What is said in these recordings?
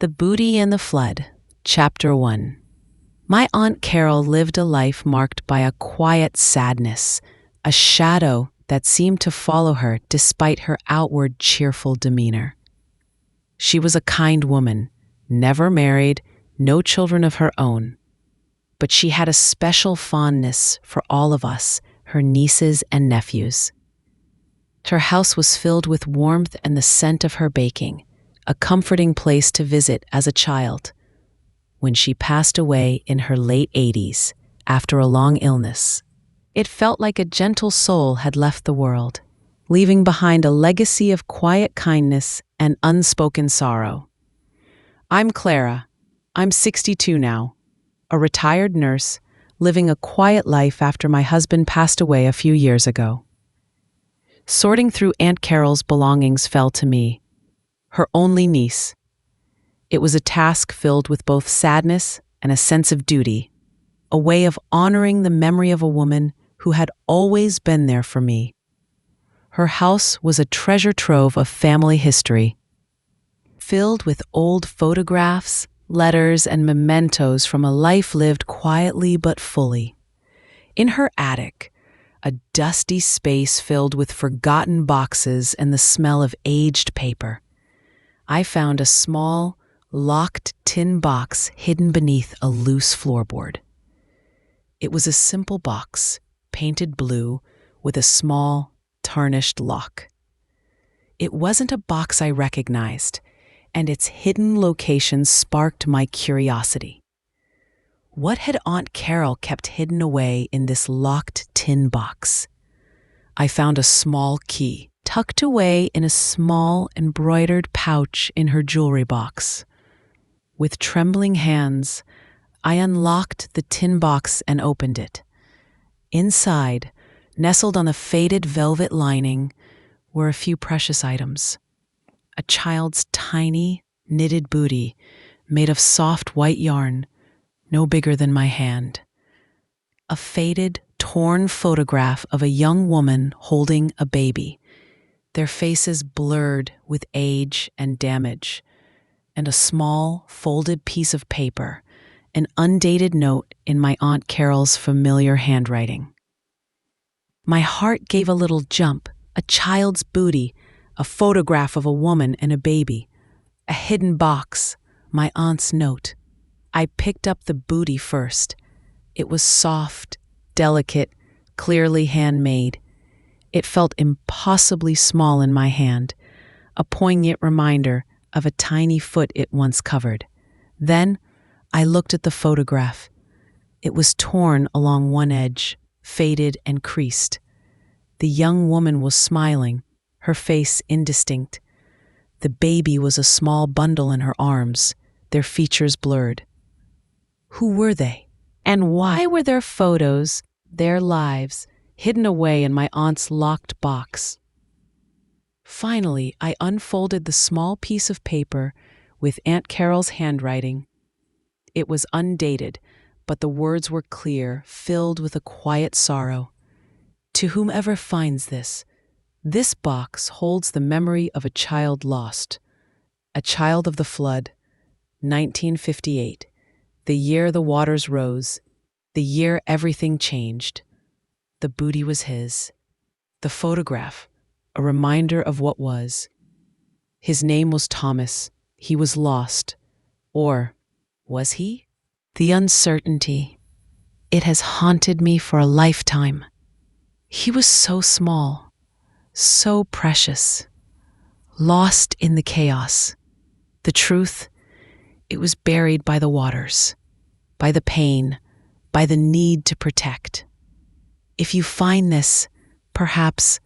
The Bootie and the Flood, Chapter 1. My Aunt Carol lived a life marked by a quiet sadness, a shadow that seemed to follow her despite her outward cheerful demeanor. She was a kind woman, never married, no children of her own. But she had a special fondness for all of us, her nieces and nephews. Her house was filled with warmth and the scent of her baking, a comforting place to visit as a child. When she passed away in her late 80s, after a long illness, it felt like a gentle soul had left the world, leaving behind a legacy of quiet kindness and unspoken sorrow. I'm Clara. I'm 62 now, a retired nurse, living a quiet life after my husband passed away a few years ago. Sorting through Aunt Carol's belongings fell to me, her only niece. It was a task filled with both sadness and a sense of duty, a way of honoring the memory of a woman who had always been there for me. Her house was a treasure trove of family history, filled with old photographs, letters, and mementos from a life lived quietly but fully. In her attic, a dusty space filled with forgotten boxes and the smell of aged paper, I found a small, locked tin box hidden beneath a loose floorboard. It was a simple box, painted blue, with a small, tarnished lock. It wasn't a box I recognized, and its hidden location sparked my curiosity. What had Aunt Carol kept hidden away in this locked tin box? I found a small key, tucked away in a small embroidered pouch in her jewelry box. With trembling hands, I unlocked the tin box and opened it. Inside, nestled on the faded velvet lining, were a few precious items. A child's tiny, knitted bootie made of soft white yarn, no bigger than my hand. A faded, torn photograph of a young woman holding a baby, their faces blurred with age and damage, and a small, folded piece of paper, an undated note in my Aunt Carol's familiar handwriting. My heart gave a little jump. A child's bootie, a photograph of a woman and a baby, a hidden box, my aunt's note. I picked up the bootie first. It was soft, delicate, clearly handmade. It felt impossibly small in my hand, a poignant reminder of a tiny foot it once covered. Then I looked at the photograph. It was torn along one edge, faded and creased. The young woman was smiling, her face indistinct. The baby was a small bundle in her arms, their features blurred. Who were they? And why were their photos, their lives, hidden away in my aunt's locked box? Finally, I unfolded the small piece of paper with Aunt Carol's handwriting. It was undated, but the words were clear, filled with a quiet sorrow. To whomever finds this box holds the memory of a child lost, a child of the flood, 1958, the year the waters rose, the year everything changed. The bootie was his. The photograph, a reminder of what was. His name was Thomas. He was lost. Or was he? The uncertainty. It has haunted me for a lifetime. He was so small, so precious, lost in the chaos. The truth, it was buried by the waters, by the pain, by the need to protect. If you find this, perhaps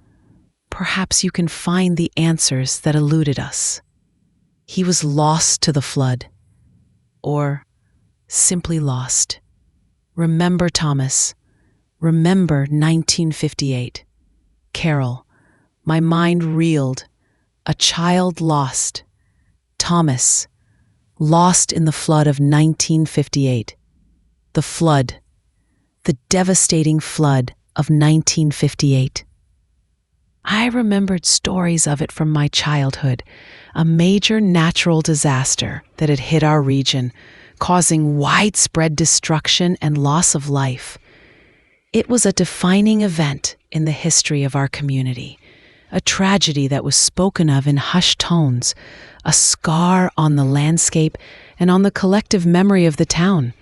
you can find the answers that eluded us. He was lost to the flood, or simply lost. Remember Thomas. Remember 1958. Carol, my mind reeled. A child lost. Thomas, lost in the flood of 1958. The flood. The devastating flood of 1958. I remembered stories of it from my childhood, a major natural disaster that had hit our region, causing widespread destruction and loss of life. It was a defining event in the history of our community, a tragedy that was spoken of in hushed tones, a scar on the landscape and on the collective memory of the town.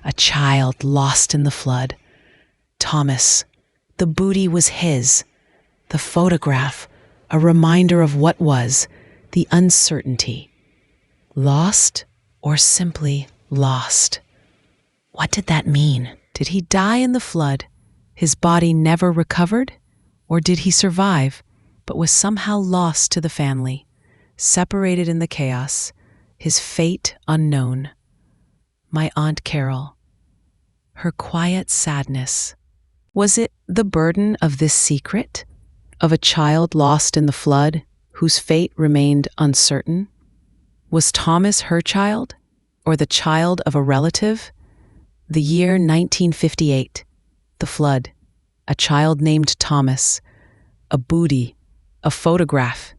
A child lost in the flood. Thomas, the booty was his. The photograph, a reminder of what was, the uncertainty. Lost or simply lost? What did that mean? Did he die in the flood, his body never recovered? Or did he survive, but was somehow lost to the family, separated in the chaos, his fate unknown? My Aunt Carol, her quiet sadness. Was it the burden of this secret? Of a child lost in the flood, whose fate remained uncertain? Was Thomas her child, or the child of a relative? The year 1958, the flood, a child named Thomas, a booty, a photograph,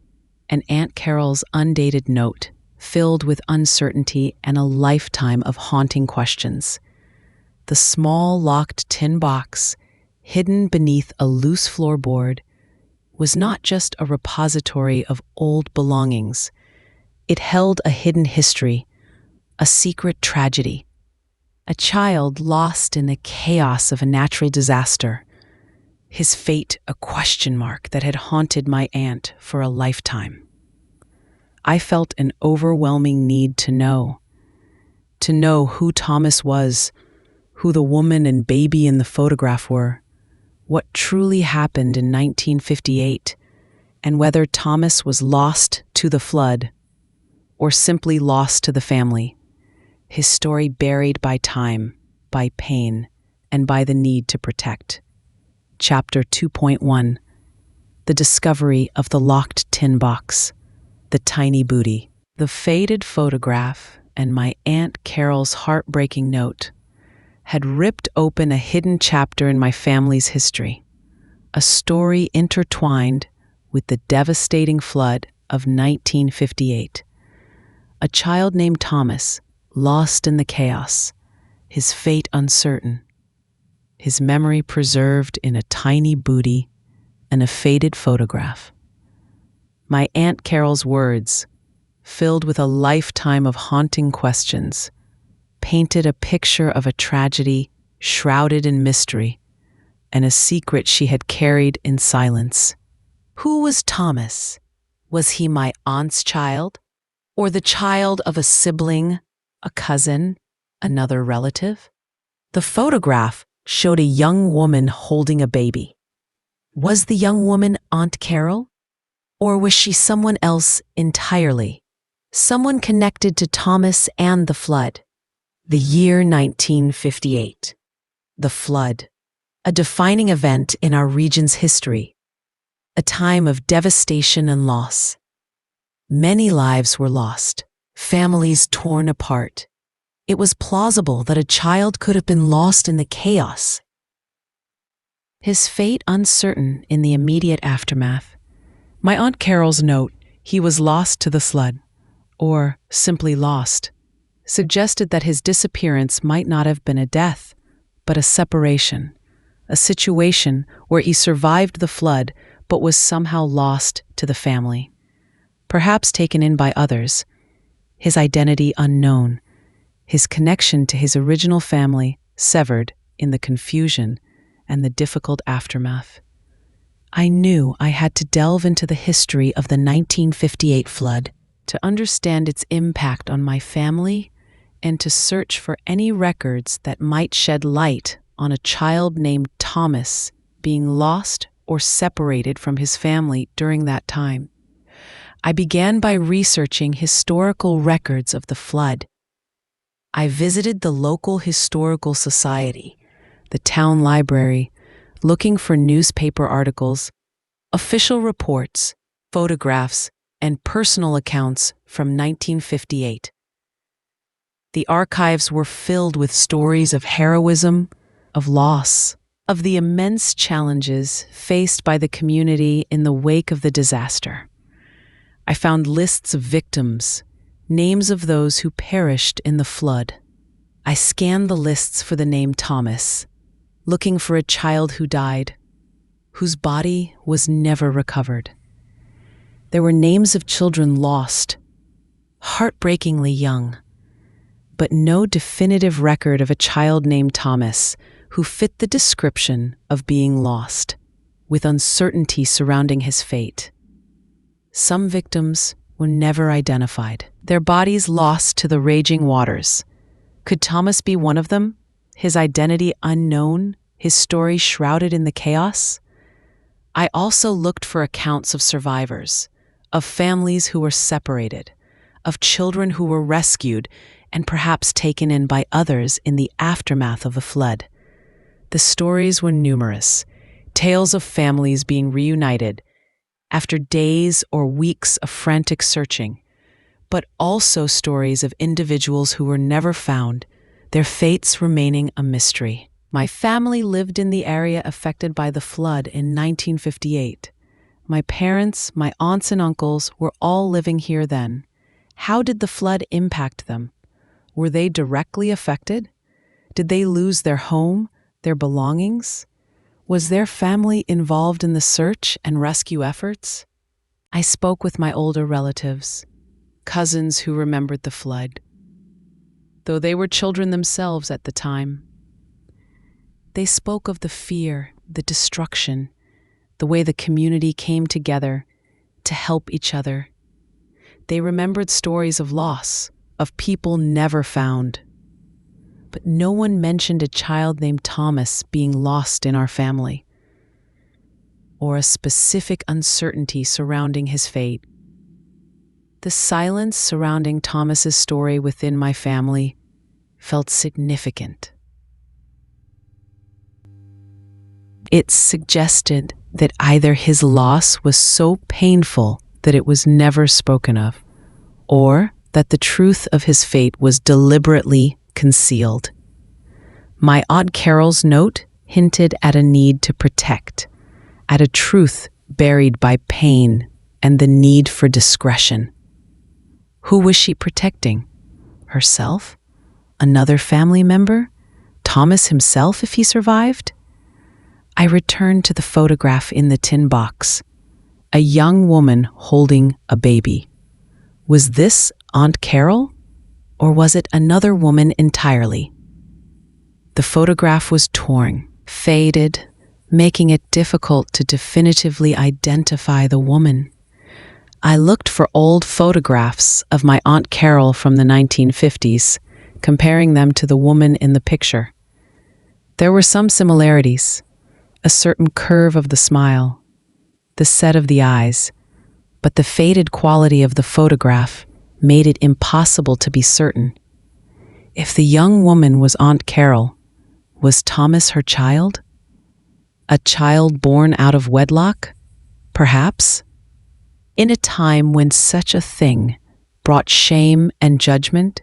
and Aunt Carol's undated note, filled with uncertainty and a lifetime of haunting questions. The small locked tin box, hidden beneath a loose floorboard, was not just a repository of old belongings. It held a hidden history, a secret tragedy, a child lost in the chaos of a natural disaster, his fate a question mark that had haunted my aunt for a lifetime. I felt an overwhelming need to know who Thomas was, who the woman and baby in the photograph were, what truly happened in 1958, and whether Thomas was lost to the flood or simply lost to the family, his story buried by time, by pain, and by the need to protect. Chapter 2.1: The Discovery of the Locked Tin Box, the Tiny Booty. The faded photograph and my Aunt Carol's heartbreaking note had ripped open a hidden chapter in my family's history, a story intertwined with the devastating flood of 1958. A child named Thomas, lost in the chaos, his fate uncertain, his memory preserved in a tiny booty and a faded photograph. My Aunt Carol's words, filled with a lifetime of haunting questions, painted a picture of a tragedy shrouded in mystery and a secret she had carried in silence. Who was Thomas? Was he my aunt's child, or the child of a sibling, a cousin, another relative? The photograph showed a young woman holding a baby. Was the young woman Aunt Carol, or was she someone else entirely? Someone connected to Thomas and the flood. The year 1958. The flood, a defining event in our region's history, a time of devastation and loss. Many lives were lost, families torn apart. It was plausible that a child could have been lost in the chaos. His fate uncertain in the immediate aftermath. My Aunt Carol's note, he was lost to the flood, or simply lost, suggested that his disappearance might not have been a death, but a separation, a situation where he survived the flood but was somehow lost to the family, perhaps taken in by others, his identity unknown, his connection to his original family severed in the confusion and the difficult aftermath. I knew I had to delve into the history of the 1958 flood to understand its impact on my family and to search for any records that might shed light on a child named Thomas being lost or separated from his family during that time. I began by researching historical records of the flood. I visited the local historical society, the town library, looking for newspaper articles, official reports, photographs, and personal accounts from 1958. The archives were filled with stories of heroism, of loss, of the immense challenges faced by the community in the wake of the disaster. I found lists of victims, names of those who perished in the flood. I scanned the lists for the name Thomas, looking for a child who died, whose body was never recovered. There were names of children lost, heartbreakingly young, but no definitive record of a child named Thomas who fit the description of being lost, with uncertainty surrounding his fate. Some victims were never identified, their bodies lost to the raging waters. Could Thomas be one of them, his identity unknown, his story shrouded in the chaos? I also looked for accounts of survivors, of families who were separated, of children who were rescued and perhaps taken in by others in the aftermath of the flood. The stories were numerous, tales of families being reunited after days or weeks of frantic searching, but also stories of individuals who were never found, their fates remaining a mystery. My family lived in the area affected by the flood in 1958. My parents, my aunts and uncles were all living here then. How did the flood impact them? Were they directly affected? Did they lose their home, their belongings? Was their family involved in the search and rescue efforts? I spoke with my older relatives, cousins who remembered the flood, though they were children themselves at the time. They spoke of the fear, the destruction, the way the community came together to help each other. They remembered stories of loss, of people never found. But no one mentioned a child named Thomas being lost in our family, or a specific uncertainty surrounding his fate. The silence surrounding Thomas's story within my family felt significant. It suggested that either his loss was so painful that it was never spoken of, or that the truth of his fate was deliberately concealed. My Aunt Carol's note hinted at a need to protect, at a truth buried by pain and the need for discretion. Who was she protecting? Herself? Another family member? Thomas himself if he survived? I returned to the photograph in the tin box. A young woman holding a baby. Was this Aunt Carol? Or was it another woman entirely? The photograph was torn, faded, making it difficult to definitively identify the woman. I looked for old photographs of my Aunt Carol from the 1950s, comparing them to the woman in the picture. There were some similarities, a certain curve of the smile, the set of the eyes, but the faded quality of the photograph made it impossible to be certain. If the young woman was Aunt Carol, was Thomas her child? A child born out of wedlock? Perhaps? In a time when such a thing brought shame and judgment,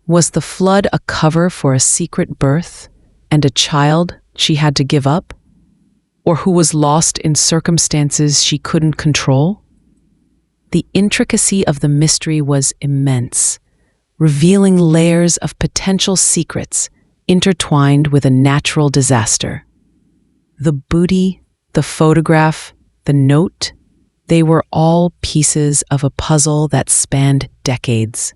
was the flood a cover for a secret birth and a child she had to give up? Or who was lost in circumstances she couldn't control? The intricacy of the mystery was immense, revealing layers of potential secrets intertwined with a natural disaster. The bootie, the photograph, the note, they were all pieces of a puzzle that spanned decades.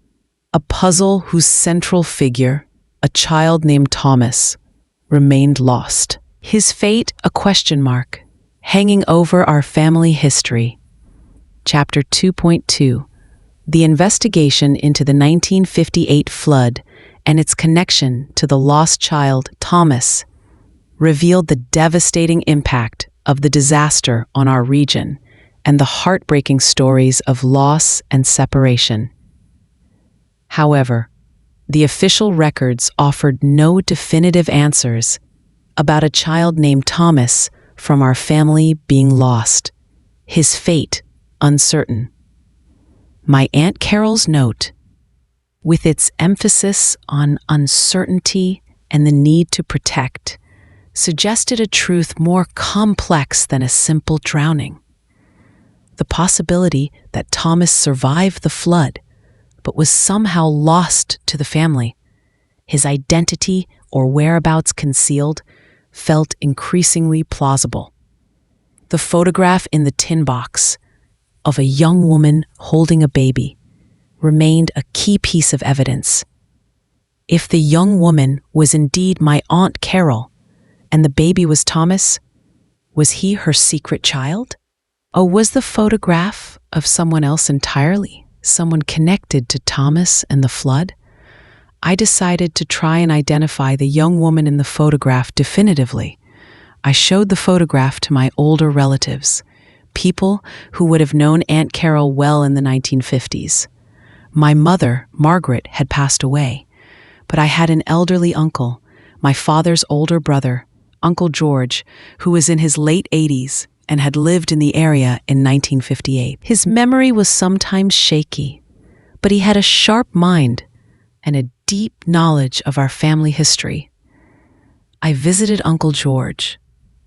A puzzle whose central figure, a child named Thomas, remained lost. His fate a question mark, hanging over our family history. Chapter 2.2 The investigation into the 1958 flood and its connection to the lost child, Thomas, revealed the devastating impact of the disaster on our region and the heartbreaking stories of loss and separation. However, the official records offered no definitive answers about a child named Thomas from our family being lost, his fate uncertain. My Aunt Carol's note, with its emphasis on uncertainty and the need to protect, suggested a truth more complex than a simple drowning. The possibility that Thomas survived the flood, but was somehow lost to the family, his identity or whereabouts concealed, felt increasingly plausible. The photograph in the tin box of a young woman holding a baby remained a key piece of evidence. If the young woman was indeed my Aunt Carol, and the baby was Thomas, was he her secret child? Or was the photograph of someone else entirely, someone connected to Thomas and the flood? I decided to try and identify the young woman in the photograph definitively. I showed the photograph to my older relatives, people who would have known Aunt Carol well in the 1950s. My mother, Margaret, had passed away, but I had an elderly uncle, my father's older brother, Uncle George, who was in his late 80s and had lived in the area in 1958. His memory was sometimes shaky, but he had a sharp mind and a deep knowledge of our family history. I visited Uncle George,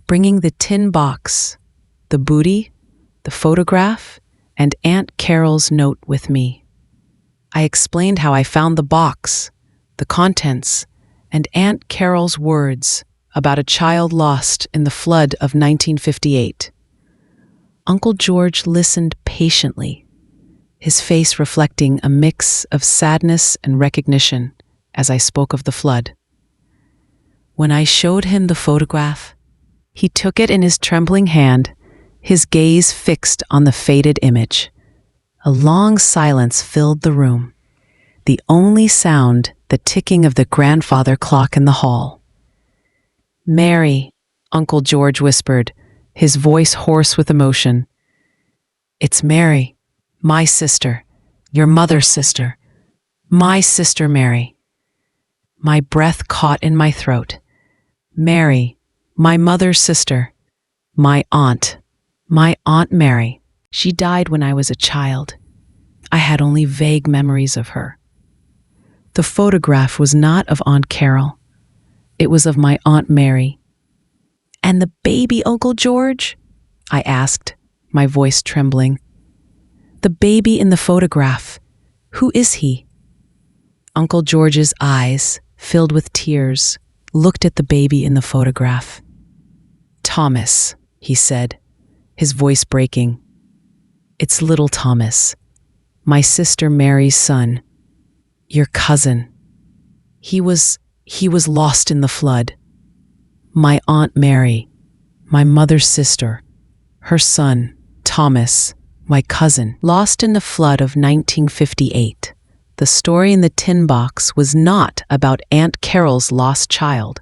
bringing the tin box, the bootie, the photograph, and Aunt Carol's note with me. I explained how I found the box, the contents, and Aunt Carol's words about a child lost in the flood of 1958. Uncle George listened patiently, his face reflecting a mix of sadness and recognition as I spoke of the flood. When I showed him the photograph, he took it in his trembling hand, his gaze fixed on the faded image. A long silence filled the room, the only sound the ticking of the grandfather clock in the hall. "Mary," Uncle George whispered, his voice hoarse with emotion. "It's Mary, my sister, your mother's sister, my sister Mary." My breath caught in my throat. Mary, my mother's sister, my Aunt Mary. She died when I was a child. I had only vague memories of her. The photograph was not of Aunt Carol. It was of my Aunt Mary. "And the baby, Uncle George?" I asked, my voice trembling. "The baby in the photograph. Who is he?" Uncle George's eyes, filled with tears, looked at the baby in the photograph. "Thomas," he said, his voice breaking. "It's little Thomas, my sister Mary's son, your cousin. He was lost in the flood. My Aunt Mary, my mother's sister, her son, Thomas, my cousin, lost in the flood of 1958. The story in the tin box was not about Aunt Carol's lost child.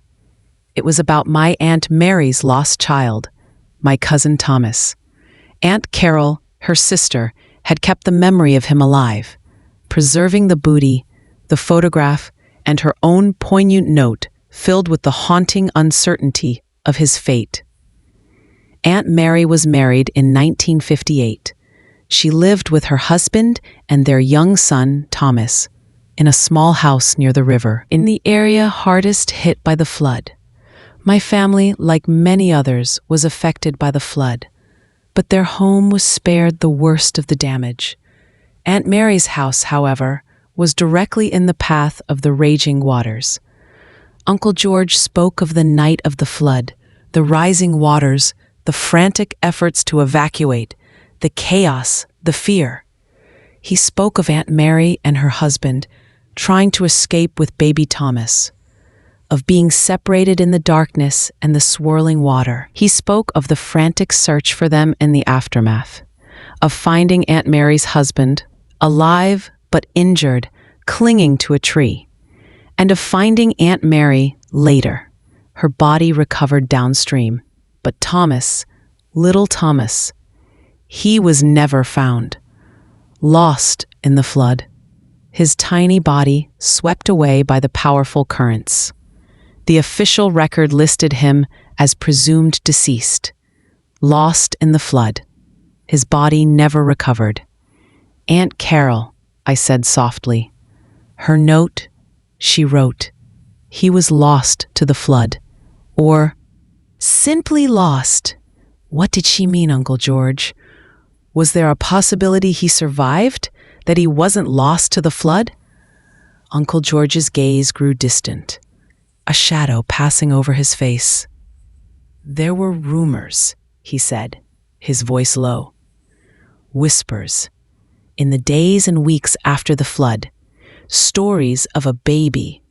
It was about my Aunt Mary's lost child, my cousin Thomas. Aunt Carol, her sister, had kept the memory of him alive, preserving the bootie, the photograph, and her own poignant note filled with the haunting uncertainty of his fate. Aunt Mary was married in 1958. She lived with her husband and their young son, Thomas, in a small house near the river, in the area hardest hit by the flood. My family, like many others, was affected by the flood, but their home was spared the worst of the damage. Aunt Mary's house, however, was directly in the path of the raging waters. Uncle George spoke of the night of the flood, the rising waters, the frantic efforts to evacuate, the chaos, the fear. He spoke of Aunt Mary and her husband trying to escape with baby Thomas, of being separated in the darkness and the swirling water. He spoke of the frantic search for them in the aftermath, of finding Aunt Mary's husband, alive but injured, clinging to a tree, and of finding Aunt Mary later, her body recovered downstream. But Thomas, little Thomas, he was never found, lost in the flood, his tiny body swept away by the powerful currents. The official record listed him as presumed deceased, lost in the flood, his body never recovered. "Aunt Carol," I said softly. Her note, she wrote, "He was lost to the flood," or Simply lost. What did she mean, Uncle George? Was there a possibility he survived? That he wasn't lost to the flood? Uncle George's gaze grew distant, a shadow passing over his face. There were rumors, he said, his voice low. Whispers. In the days and weeks after the flood, stories of a baby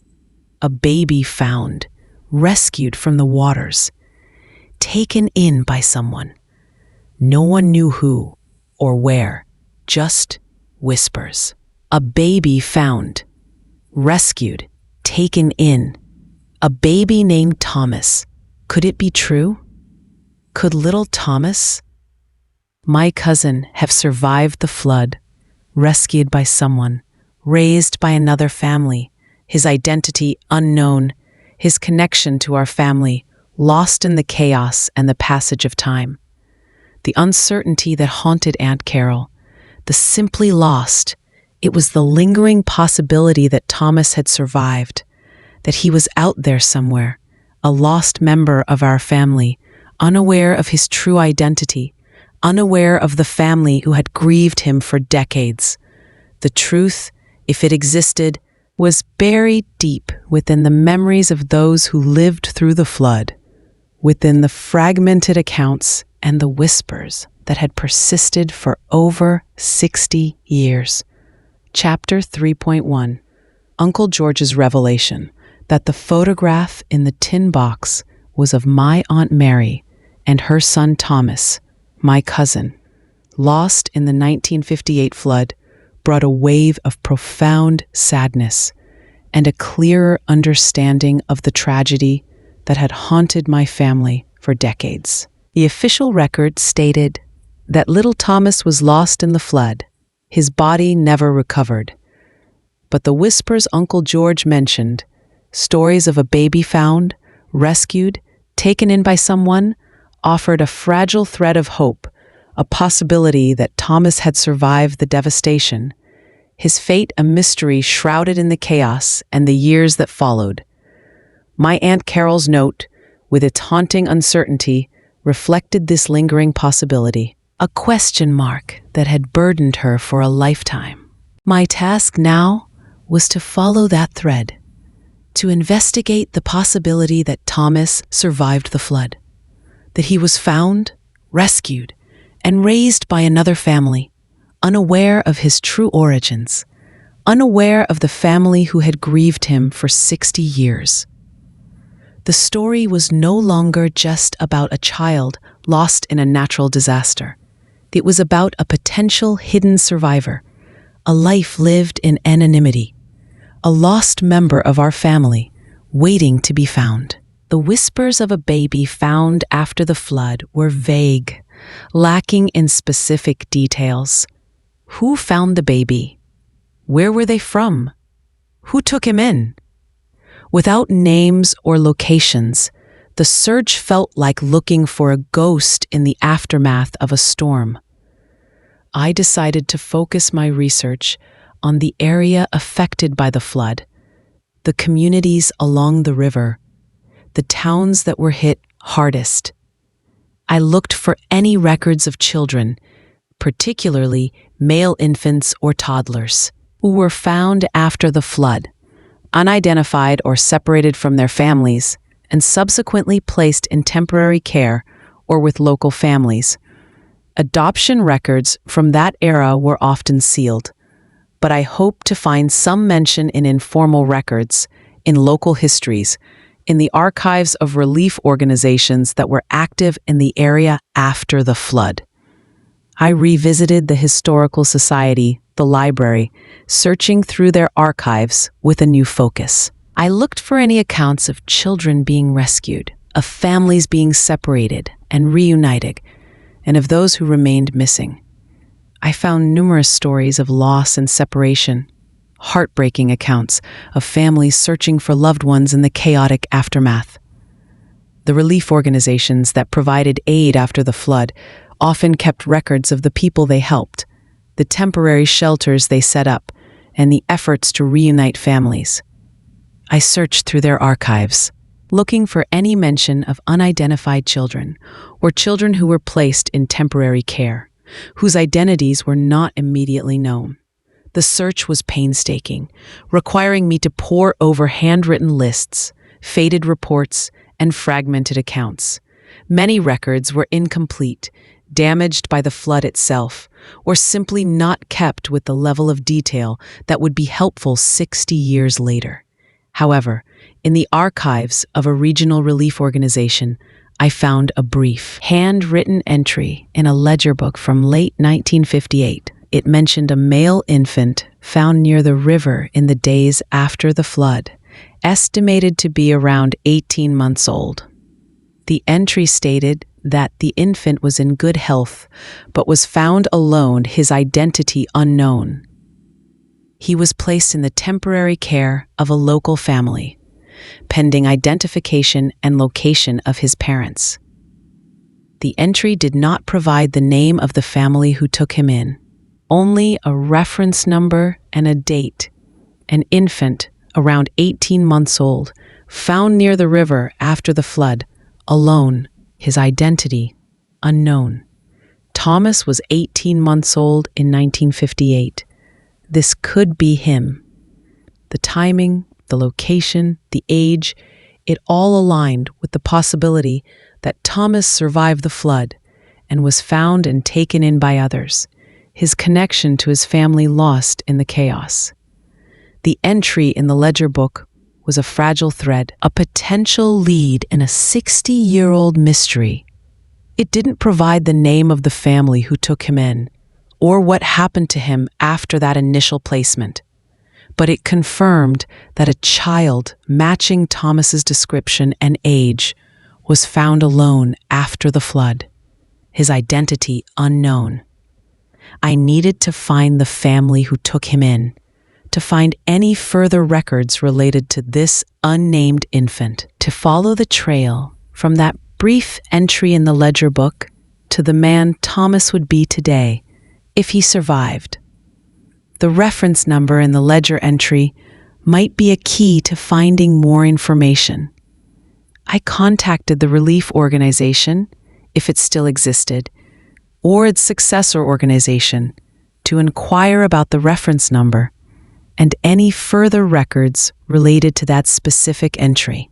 found, rescued from the waters, taken in by someone. No one knew who or where, just whispers. A baby found, rescued, taken in. A baby named Thomas. Could it be true? Could little Thomas, my cousin, have survived the flood, rescued by someone, raised by another family, his identity unknown, his connection to our family lost in the chaos and the passage of time? The uncertainty that haunted Aunt Carol, the simply lost, it was the lingering possibility that Thomas had survived, that he was out there somewhere, a lost member of our family, unaware of his true identity, unaware of the family who had grieved him for decades. The truth, if it existed, was buried deep within the memories of those who lived through the flood, within the fragmented accounts and the whispers that had persisted for over 60 years. Chapter 3.1. Uncle George's revelation that the photograph in the tin box was of my Aunt Mary and her son Thomas, my cousin, lost in the 1958 flood, brought a wave of profound sadness and a clearer understanding of the tragedy that had haunted my family for decades. The official record stated that little Thomas was lost in the flood. His body never recovered. But the whispers Uncle George mentioned, stories of a baby found, rescued, taken in by someone, offered a fragile thread of hope, a possibility that Thomas had survived the devastation, his fate a mystery shrouded in the chaos and the years that followed. My Aunt Carol's note, with its haunting uncertainty, reflected this lingering possibility, a question mark that had burdened her for a lifetime. My task now was to follow that thread, to investigate the possibility that Thomas survived the flood, that he was found, rescued, and raised by another family, unaware of his true origins, unaware of the family who had grieved him for 60 years. The story was no longer just about a child lost in a natural disaster. It was about a potential hidden survivor, a life lived in anonymity, a lost member of our family waiting to be found. The whispers of a baby found after the flood were vague, lacking in specific details. Who found the baby? Where were they from? Who took him in? Without names or locations, the search felt like looking for a ghost in the aftermath of a storm. I decided to focus my research on the area affected by the flood, the communities along the river, the towns that were hit hardest. I looked for any records of children, particularly male infants or toddlers, who were found after the flood, unidentified or separated from their families, and subsequently placed in temporary care or with local families. Adoption records from that era were often sealed, but I hope to find some mention in informal records, in local histories, in the archives of relief organizations that were active in the area after the flood. I revisited the Historical Society, the library, searching through their archives with a new focus. I looked for any accounts of children being rescued, of families being separated and reunited, and of those who remained missing. I found numerous stories of loss and separation, heartbreaking accounts of families searching for loved ones in the chaotic aftermath. The relief organizations that provided aid after the flood often kept records of the people they helped, the temporary shelters they set up, and the efforts to reunite families. I searched through their archives, looking for any mention of unidentified children or children who were placed in temporary care, whose identities were not immediately known. The search was painstaking, requiring me to pore over handwritten lists, faded reports, and fragmented accounts. Many records were incomplete, damaged by the flood itself, or simply not kept with the level of detail that would be helpful 60 years later. However, in the archives of a regional relief organization, I found a brief, handwritten entry in a ledger book from late 1958. It mentioned a male infant found near the river in the days after the flood, estimated to be around 18 months old. The entry stated that the infant was in good health, but was found alone, his identity unknown. He was placed in the temporary care of a local family, pending identification and location of his parents. The entry did not provide the name of the family who took him in, only a reference number and a date. An infant, around 18 months old, found near the river after the flood, alone, his identity unknown. Thomas was 18 months old in 1958. This could be him. The timing, the location, the age, it all aligned with the possibility that Thomas survived the flood and was found and taken in by others, his connection to his family lost in the chaos. The entry in the ledger book was a fragile thread, a potential lead in a 60-year-old mystery. It didn't provide the name of the family who took him in, or what happened to him after that initial placement, but it confirmed that a child matching Thomas's description and age was found alone after the flood, his identity unknown. I needed to find the family who took him in, to find any further records related to this unnamed infant, to follow the trail from that brief entry in the ledger book to the man Thomas would be today if he survived. The reference number in the ledger entry might be a key to finding more information. I contacted the relief organization, if it still existed, or its successor organization, to inquire about the reference number and any further records related to that specific entry.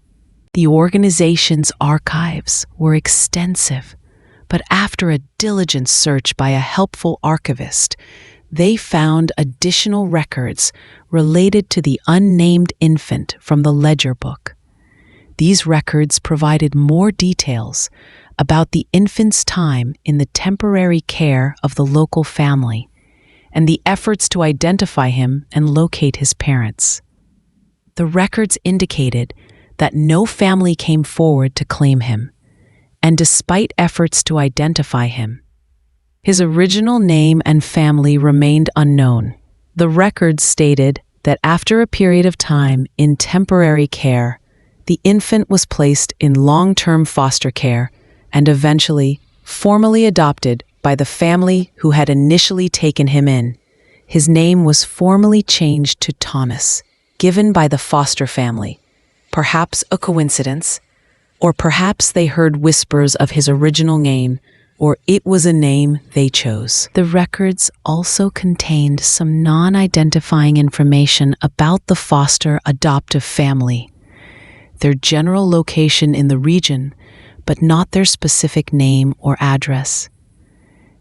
The organization's archives were extensive, but after a diligent search by a helpful archivist, they found additional records related to the unnamed infant from the ledger book. These records provided more details about the infant's time in the temporary care of the local family and the efforts to identify him and locate his parents. The records indicated that no family came forward to claim him, and despite efforts to identify him, his original name and family remained unknown. The records stated that after a period of time in temporary care, the infant was placed in long-term foster care and eventually formally adopted by the family who had initially taken him in. His name was formally changed to Thomas, given by the foster family. Perhaps a coincidence, or perhaps they heard whispers of his original name, or it was a name they chose. The records also contained some non-identifying information about the foster adoptive family, their general location in the region, but not their specific name or address.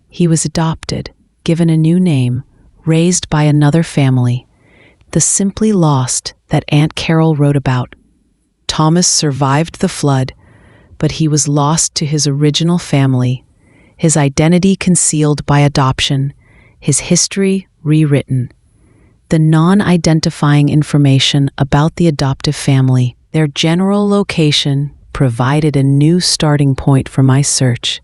He was adopted, given a new name, raised by another family, the Simply Lost that Aunt Carol wrote about. Thomas survived the flood, but he was lost to his original family, his identity concealed by adoption, his history rewritten. The non-identifying information about the adoptive family, their general location, provided a new starting point for my search.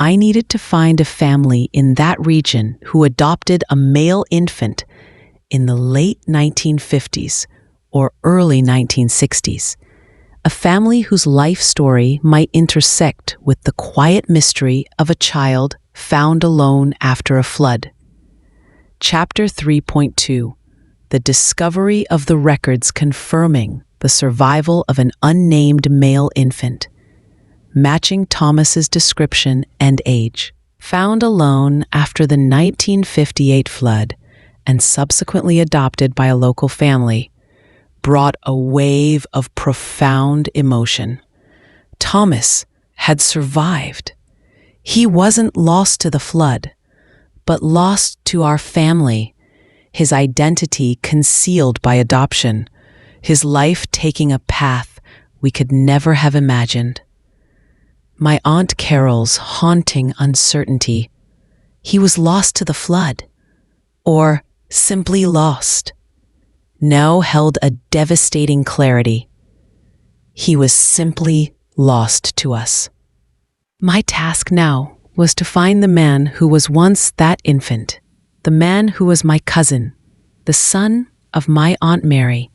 I needed to find a family in that region who adopted a male infant in the late 1950s or early 1960s, a family whose life story might intersect with the quiet mystery of a child found alone after a flood. Chapter 3.2: The discovery of the records confirming the survival of an unnamed male infant, matching Thomas's description and age. Found alone after the 1958 flood and subsequently adopted by a local family, brought a wave of profound emotion. Thomas had survived. He wasn't lost to the flood, but lost to our family, his identity concealed by adoption, his life taking a path we could never have imagined. My Aunt Carol's haunting uncertainty. He was lost to the flood, or simply lost, now held a devastating clarity. He was simply lost to us. My task now was to find the man who was once that infant, the man who was my cousin, the son of my Aunt Mary,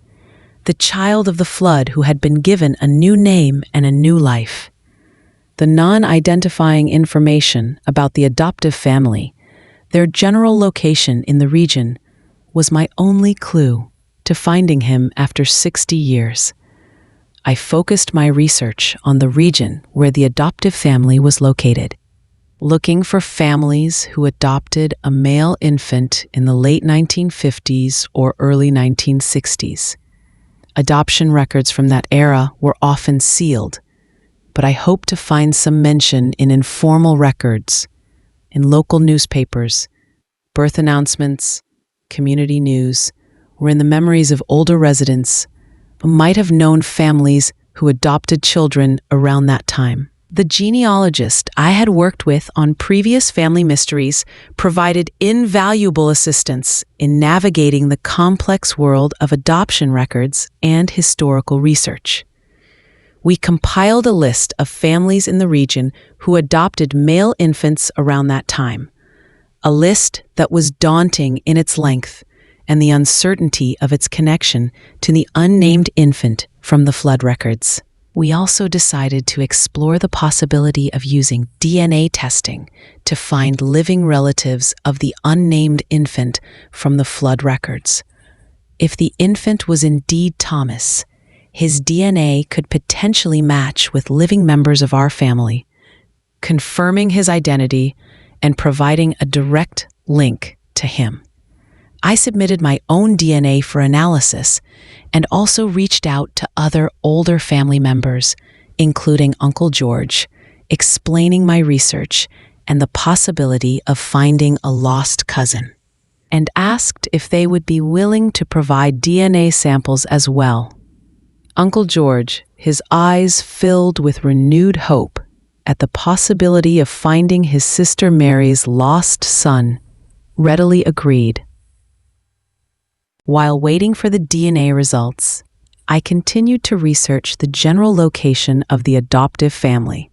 the child of the flood who had been given a new name and a new life. The non-identifying information about the adoptive family, their general location in the region, was my only clue to finding him after 60 years. I focused my research on the region where the adoptive family was located, looking for families who adopted a male infant in the late 1950s or early 1960s. Adoption records from that era were often sealed, but I hoped to find some mention in informal records, in local newspapers, birth announcements, community news, or in the memories of older residents who might have known families who adopted children around that time. The genealogist I had worked with on previous family mysteries provided invaluable assistance in navigating the complex world of adoption records and historical research. We compiled a list of families in the region who adopted male infants around that time, a list that was daunting in its length and the uncertainty of its connection to the unnamed infant from the flood records. We also decided to explore the possibility of using DNA testing to find living relatives of the unnamed infant from the flood records. If the infant was indeed Thomas, his DNA could potentially match with living members of our family, confirming his identity and providing a direct link to him. I submitted my own DNA for analysis and also reached out to other older family members, including Uncle George, explaining my research and the possibility of finding a lost cousin, and asked if they would be willing to provide DNA samples as well. Uncle George, his eyes filled with renewed hope at the possibility of finding his sister Mary's lost son, readily agreed. While waiting for the DNA results, I continued to research the general location of the adoptive family,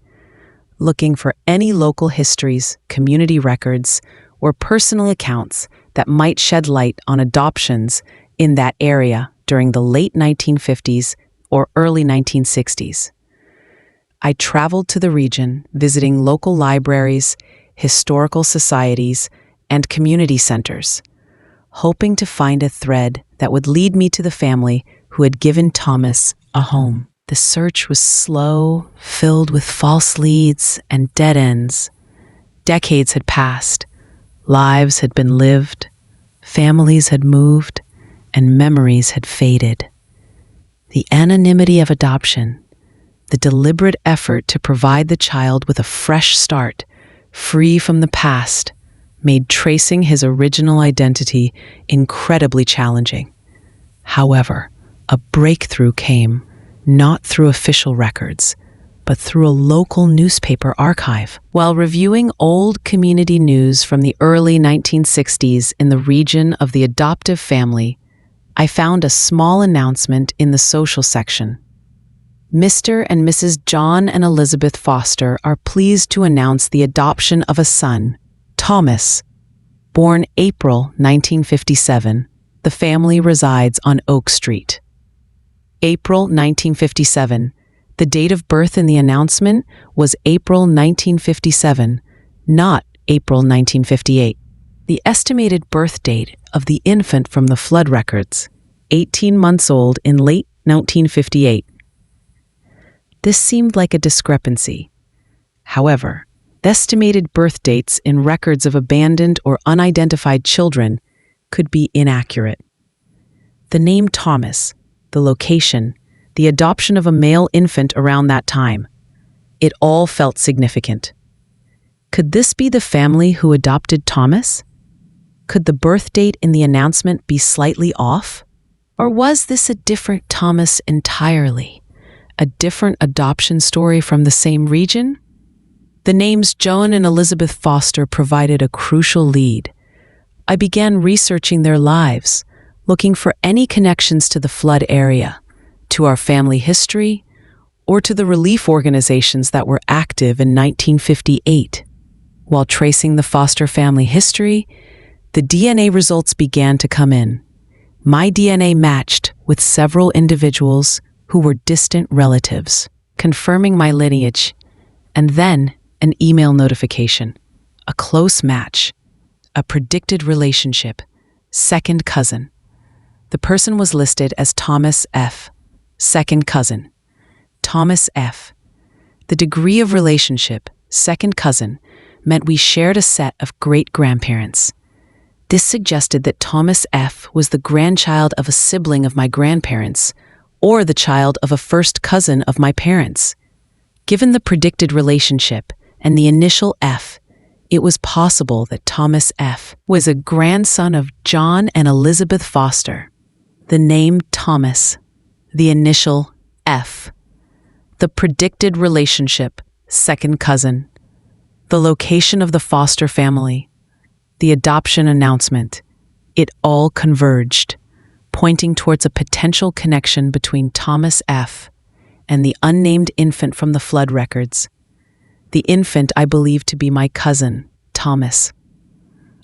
looking for any local histories, community records, or personal accounts that might shed light on adoptions in that area during the late 1950s or early 1960s. I traveled to the region, visiting local libraries, historical societies, and community centers, hoping to find a thread that would lead me to the family who had given Thomas a home. The search was slow, filled with false leads and dead ends. Decades had passed, lives had been lived, families had moved, and memories had faded. The anonymity of adoption, the deliberate effort to provide the child with a fresh start, free from the past, made tracing his original identity incredibly challenging. However, a breakthrough came, not through official records, but through a local newspaper archive. While reviewing old community news from the early 1960s in the region of the adoptive family, I found a small announcement in the social section. Mr. and Mrs. John and Elizabeth Foster are pleased to announce the adoption of a son, Thomas, born April 1957. The family resides on Oak Street. April 1957. The date of birth in the announcement was April 1957, not April 1958. The estimated birth date of the infant from the flood records, 18 months old in late 1958. This seemed like a discrepancy. However, the estimated birth dates in records of abandoned or unidentified children could be inaccurate. The name Thomas, the location, the adoption of a male infant around that time, it all felt significant. Could this be the family who adopted Thomas? Could the birth date in the announcement be slightly off? Or was this a different Thomas entirely? A different adoption story from the same region? The names Joan and Elizabeth Foster provided a crucial lead. I began researching their lives, looking for any connections to the flood area, to our family history, or to the relief organizations that were active in 1958. While tracing the Foster family history, the DNA results began to come in. My DNA matched with several individuals who were distant relatives, confirming my lineage, and then an email notification, a close match, a predicted relationship, second cousin. The person was listed as Thomas F., second cousin. Thomas F. The degree of relationship, second cousin, meant we shared a set of great-grandparents. This suggested that Thomas F. was the grandchild of a sibling of my grandparents, or the child of a first cousin of my parents. Given the predicted relationship and the initial F, it was possible that Thomas F. was a grandson of John and Elizabeth Foster. The name Thomas, the initial F, the predicted relationship, second cousin, the location of the Foster family, the adoption announcement, it all converged, pointing towards a potential connection between Thomas F. and the unnamed infant from the flood records. The infant I believed to be my cousin, Thomas.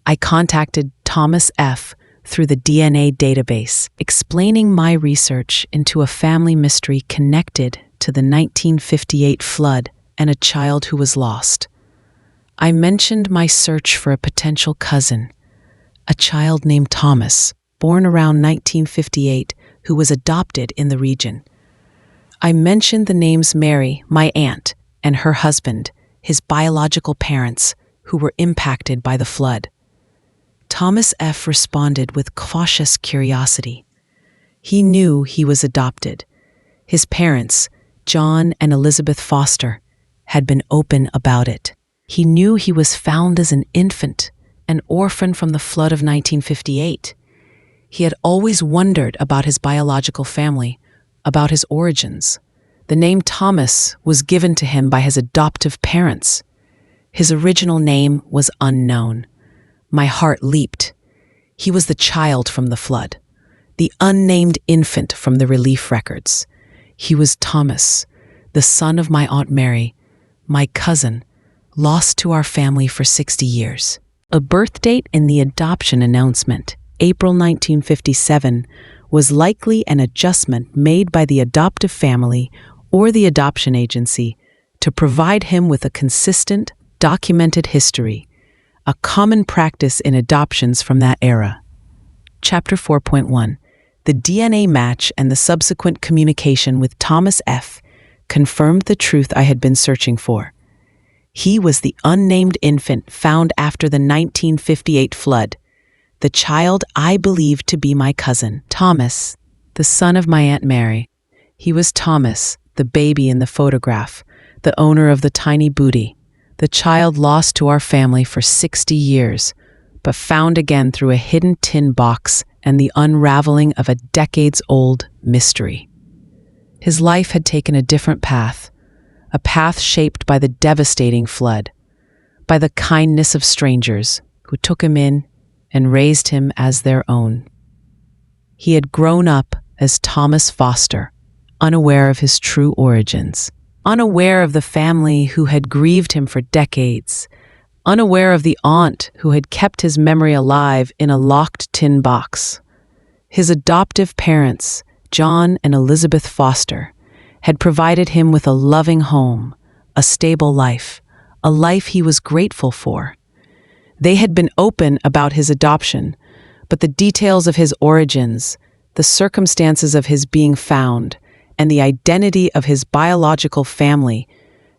I contacted Thomas F. through the DNA database, explaining my research into a family mystery connected to the 1958 flood and a child who was lost. I mentioned my search for a potential cousin, a child named Thomas, born around 1958, who was adopted in the region. I mentioned the names Mary, my aunt, and her husband, his biological parents, who were impacted by the flood. Thomas F. responded with cautious curiosity. He knew he was adopted. His parents, John and Elizabeth Foster, had been open about it. He knew he was found as an infant, an orphan from the flood of 1958. He had always wondered about his biological family, about his origins. The name Thomas was given to him by his adoptive parents. His original name was unknown. My heart leaped. He was the child from the flood, the unnamed infant from the relief records. He was Thomas, the son of my Aunt Mary, my cousin, lost to our family for 60 years. A birth date in the adoption announcement, April 1957, was likely an adjustment made by the adoptive family or the adoption agency to provide him with a consistent, documented history, a common practice in adoptions from that era. Chapter 4.1. The DNA match and the subsequent communication with Thomas F. confirmed the truth I had been searching for. He was the unnamed infant found after the 1958 flood, the child I believed to be my cousin, Thomas, the son of my Aunt Mary. He was Thomas, the baby in the photograph, the owner of the tiny bootie, the child lost to our family for 60 years, but found again through a hidden tin box and the unraveling of a decades-old mystery. His life had taken a different path, a path shaped by the devastating flood, by the kindness of strangers who took him in and raised him as their own. He had grown up as Thomas Foster, unaware of his true origins, unaware of the family who had grieved him for decades, unaware of the aunt who had kept his memory alive in a locked tin box. His adoptive parents, John and Elizabeth Foster, had provided him with a loving home, a stable life, a life he was grateful for. They had been open about his adoption, but the details of his origins, the circumstances of his being found, and the identity of his biological family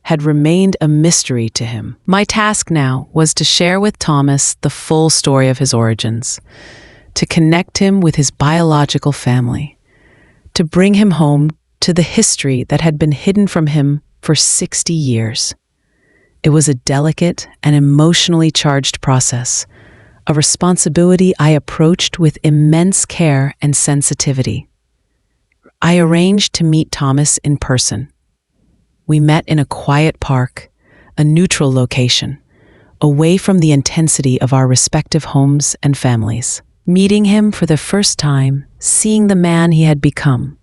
had remained a mystery to him. My task now was to share with Thomas the full story of his origins, to connect him with his biological family, to bring him home to the history that had been hidden from him for 60 years. It was a delicate and emotionally charged process, a responsibility I approached with immense care and sensitivity. I arranged to meet Thomas in person. We met in a quiet park, a neutral location, away from the intensity of our respective homes and families. Meeting him for the first time, seeing the man he had become,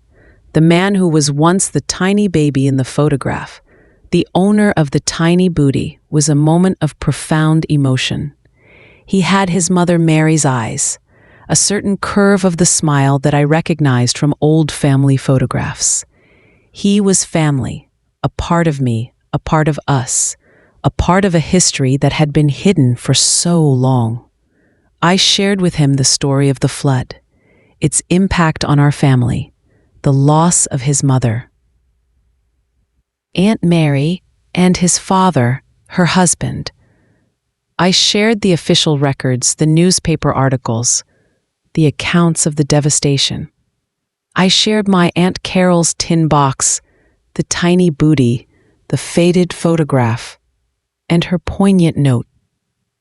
the man who was once the tiny baby in the photograph, the owner of the tiny bootie, was a moment of profound emotion. He had his mother Mary's eyes, a certain curve of the smile that I recognized from old family photographs. He was family, a part of me, a part of us, a part of a history that had been hidden for so long. I shared with him the story of the flood, its impact on our family, the loss of his mother, Aunt Mary, and his father, her husband. I shared the official records, the newspaper articles, the accounts of the devastation. I shared my Aunt Carol's tin box, the tiny bootie, the faded photograph, and her poignant note,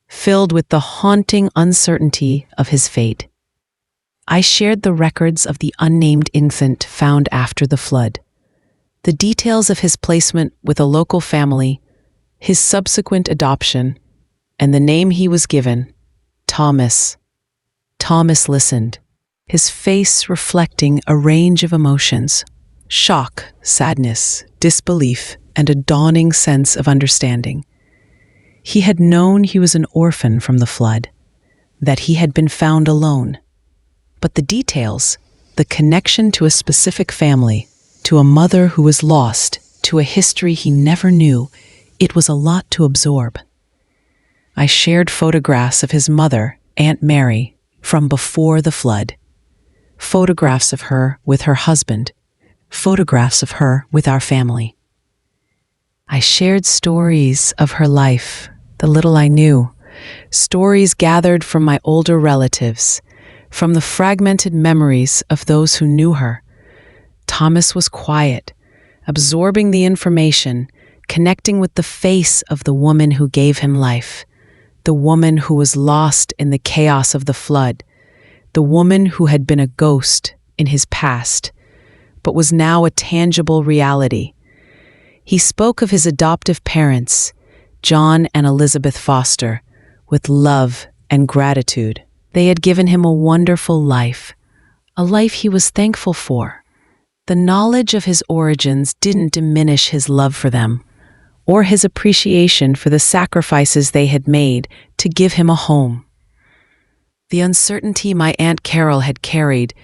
filled with the haunting uncertainty of his fate. I shared the records of the unnamed infant found after the flood, the details of his placement with a local family, his subsequent adoption, and the name he was given, Thomas. Thomas listened, his face reflecting a range of emotions: shock, sadness, disbelief, and a dawning sense of understanding. He had known he was an orphan from the flood, that he had been found alone. But the details, the connection to a specific family, to a mother who was lost, to a history he never knew, it was a lot to absorb. I shared photographs of his mother, Aunt Mary, from before the flood. Photographs of her with her husband. Photographs of her with our family. I shared stories of her life, the little I knew, stories gathered from my older relatives, from the fragmented memories of those who knew her. Thomas was quiet, absorbing the information, connecting with the face of the woman who gave him life, the woman who was lost in the chaos of the flood, the woman who had been a ghost in his past, but was now a tangible reality. He spoke of his adoptive parents, John and Elizabeth Foster, with love and gratitude. They had given him a wonderful life, a life he was thankful for. The knowledge of his origins didn't diminish his love for them, or his appreciation for the sacrifices they had made to give him a home. The uncertainty my Aunt Carol had carried,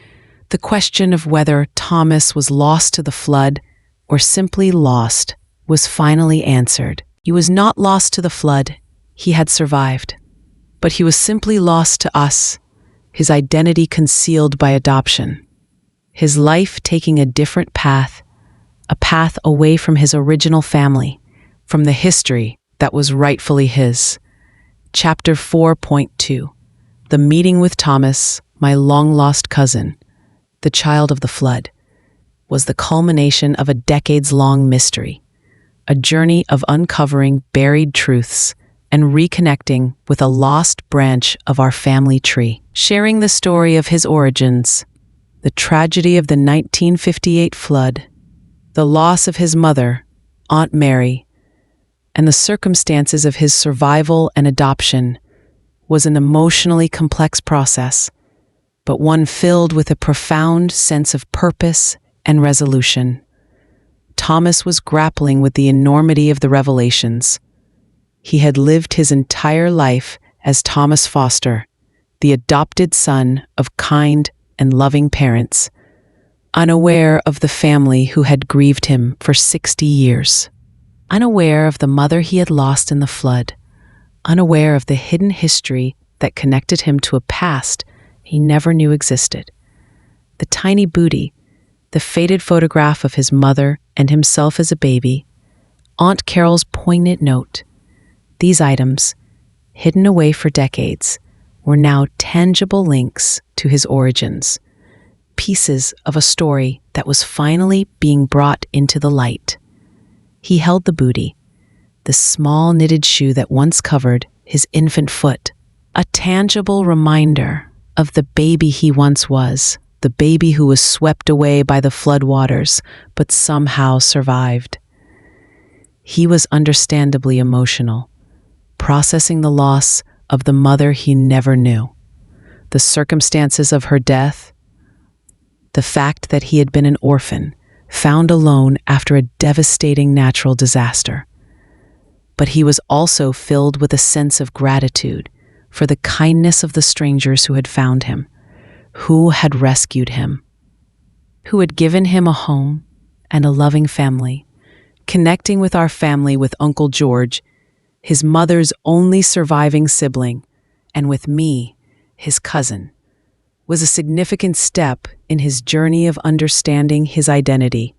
the question of whether Thomas was lost to the flood or simply lost, was finally answered. He was not lost to the flood, he had survived. But he was simply lost to us, his identity concealed by adoption, his life taking a different path, a path away from his original family, from the history that was rightfully his. Chapter 4.2. The meeting with Thomas, my long-lost cousin, the child of the flood, was the culmination of a decades-long mystery, a journey of uncovering buried truths and reconnecting with a lost branch of our family tree. Sharing the story of his origins, the tragedy of the 1958 flood, the loss of his mother, Aunt Mary, and the circumstances of his survival and adoption was an emotionally complex process, but one filled with a profound sense of purpose and resolution. Thomas was grappling with the enormity of the revelations. He had lived his entire life as Thomas Foster, the adopted son of kind and loving parents, unaware of the family who had grieved him for 60 years. Unaware of the mother he had lost in the flood, unaware of the hidden history that connected him to a past he never knew existed. the tiny bootie, the faded photograph of his mother and himself as a baby, Aunt Carol's poignant note. These items, hidden away for decades, were now tangible links to his origins, pieces of a story that was finally being brought into the light. He held the bootie, the small knitted shoe that once covered his infant foot, a tangible reminder of the baby he once was, the baby who was swept away by the floodwaters but somehow survived. He was understandably emotional, processing the loss of the mother he never knew, the circumstances of her death, the fact that he had been an orphan, found alone after a devastating natural disaster. But he was also filled with a sense of gratitude for the kindness of the strangers who had found him, who had rescued him, who had given him a home and a loving family. Connecting with our family with Uncle George, his mother's only surviving sibling, and with me, his cousin, was a significant step in his journey of understanding his identity.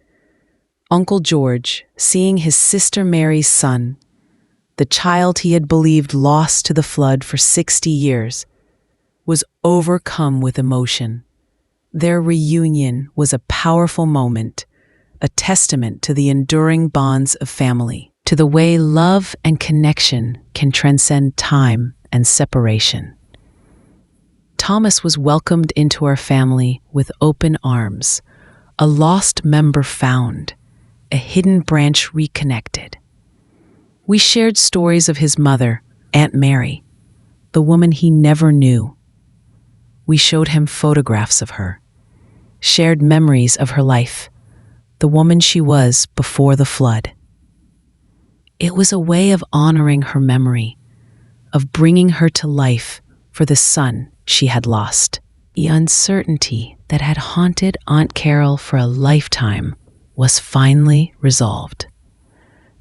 Uncle George, seeing his sister Mary's son, the child he had believed lost to the flood for 60 years, was overcome with emotion. Their reunion was a powerful moment, a testament to the enduring bonds of family, to the way love and connection can transcend time and separation. Thomas was welcomed into our family with open arms, a lost member found, a hidden branch reconnected. We shared stories of his mother, Aunt Mary, the woman he never knew. We showed him photographs of her, shared memories of her life, the woman she was before the flood. It was a way of honoring her memory, of bringing her to life for the son she had lost. The uncertainty that had haunted Aunt Carol for a lifetime was finally resolved.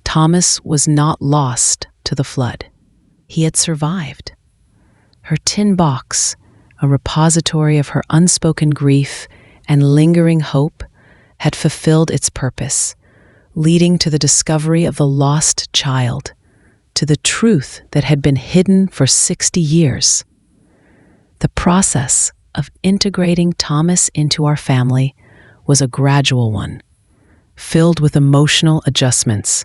Thomas was not lost to the flood. He had survived. Her tin box, a repository of her unspoken grief and lingering hope, had fulfilled its purpose, leading to the discovery of the lost child, to the truth that had been hidden for 60 years. The process of integrating Thomas into our family was a gradual one, filled with emotional adjustments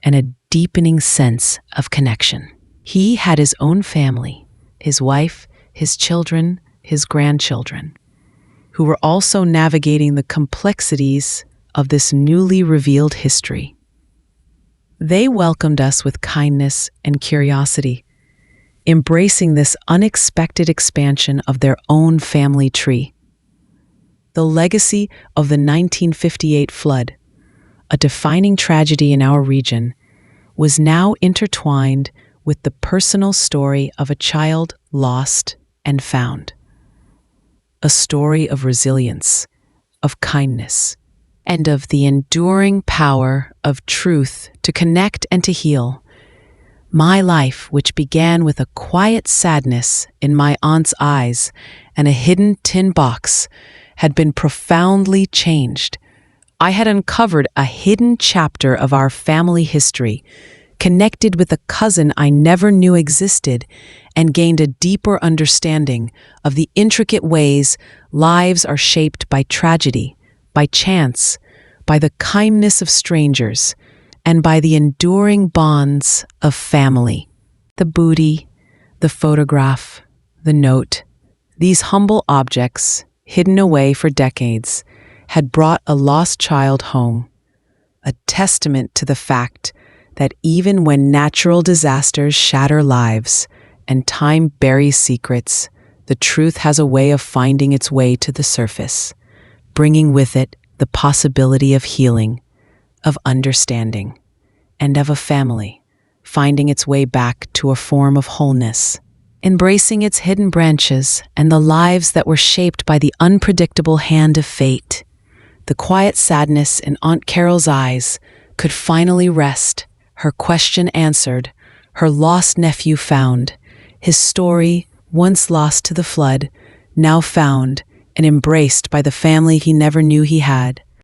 and a deepening sense of connection. He had his own family, his wife, his children, his grandchildren, who were also navigating the complexities of this newly revealed history. They welcomed us with kindness and curiosity, embracing this unexpected expansion of their own family tree. The legacy of the 1958 flood, a defining tragedy in our region, was now intertwined with the personal story of a child lost and found. A story of resilience, of kindness, and of the enduring power of truth to connect and to heal. My life, which began with a quiet sadness in my aunt's eyes and a hidden tin box, had been profoundly changed. I had uncovered a hidden chapter of our family history, connected with a cousin I never knew existed, and gained a deeper understanding of the intricate ways lives are shaped by tragedy, by chance, by the kindness of strangers, and by the enduring bonds of family. The bootie, the photograph, the note, these humble objects, hidden away for decades, had brought a lost child home, a testament to the fact that even when natural disasters shatter lives and time buries secrets, the truth has a way of finding its way to the surface, bringing with it the possibility of healing, of understanding, and of a family finding its way back to a form of wholeness, embracing its hidden branches and the lives that were shaped by the unpredictable hand of fate. The quiet sadness in Aunt Carol's eyes could finally rest, her question answered, her lost nephew found, his story, once lost to the flood, now found and embraced by the family he never knew he had.